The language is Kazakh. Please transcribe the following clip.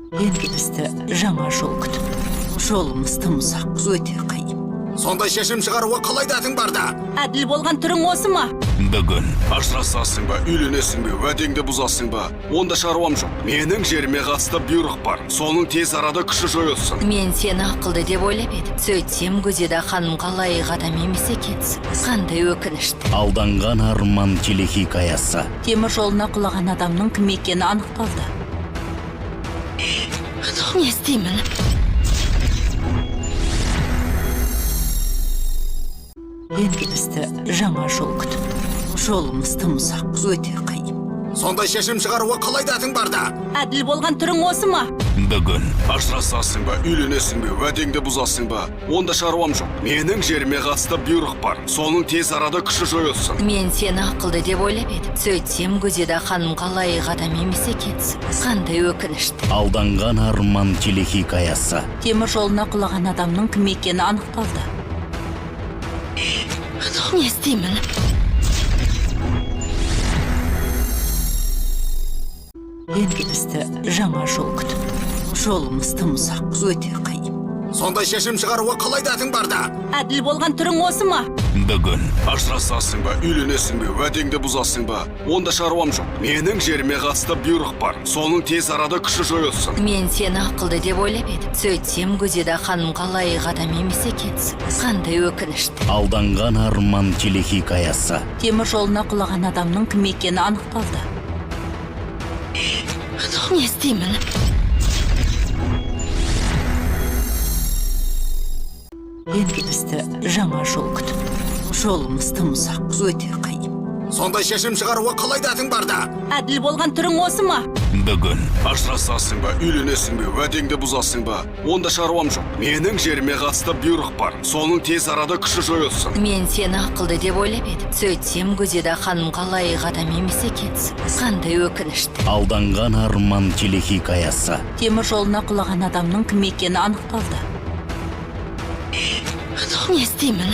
Енді бізді жаңа жол күтіп. Жолымыз тым ұзақ, өте қиын. Сондай шешім шығаруға қалай дәтің барда? Әділ болған түрің осы ма? Бүгін ажырасасың ба, үйленесің бе, уәдеңді бұзасың ба? Онда шаруам жоқ. Менің жеріме қатысты бұйрық бар. Соның тез арада күші жойылсын. Мен сені ақылды деп ойлап едім. Сөйтсем Гүзеда ханымға лайық адам емес екенсің. Қандай өкінішті. Алданған арман телехикаясы. Темір жолына құлаған адамның кім екені анықталды. Не істеймін? Енді бізді жаңа жол күтіп. Жолымыз тым ұзақ, өте қиын. Сондай шешім шығаруға қалай дәтің барда? Әділ болған түрің осы ма? Бүгін ажырасасың ба, үйленесің бе, уәдеңді бұзасың ба? Онда шаруам жоқ. Менің жеріме қатысты бұйрық бар. Соның тез арада күші жойылсын. Мен сені ақылды деп ойлап едім. Сөйтсем Гүзеда ханымға лайық адам емес екенсің. Қандай өкінішті. Алданған арман телехикаясы. Темір жолына құлаған адамның кім екені анықталды. Не істеймін? Енді бізді жаңа жол күтіп. Жолымыз тым ұзақ, өте қиын. Сондай шешім шығаруға қалай дәтің барда? Әділ болған түрің осы ма? Бүгін ажырасасың ба, үйленесің бе, уәдеңді бұзасың ба? Онда шаруам жоқ. Менің жеріме қатысты бұйрық бар. Соның тез арада күші жойылсын. Мен сені ақылды деп ойлап едім. Сөйтсем Гүзеда ханымға лайық адам емес екенсің. Қандай өкінішті. Алданған арман телехикаясы. Темір жолына құлаған адамның кім екені анықталды. Не істеймін? Енді бізді жаңа жол күтіп. Жолымыз тым ұзақ, өте қиын. Сондай шешім шығаруға қалай дәтің барда? Әділ болған түрің осы ма? Бүгін ажырасасың ба, үйленесің бе, уәдеңді бұзасың ба? Онда шаруам жоқ. Менің жеріме қатысты бұйрық бар. Соның тез арада күші жойылсын. Мен сені ақылды деп ойлап едім. Сөйтсем Гүзеда ханымға лайық адам емес екенсің. Қандай өкінішті. Алданған арман телехикаясы. Темір жолына құлаған адамның кім екені анықталды. Не істеймін?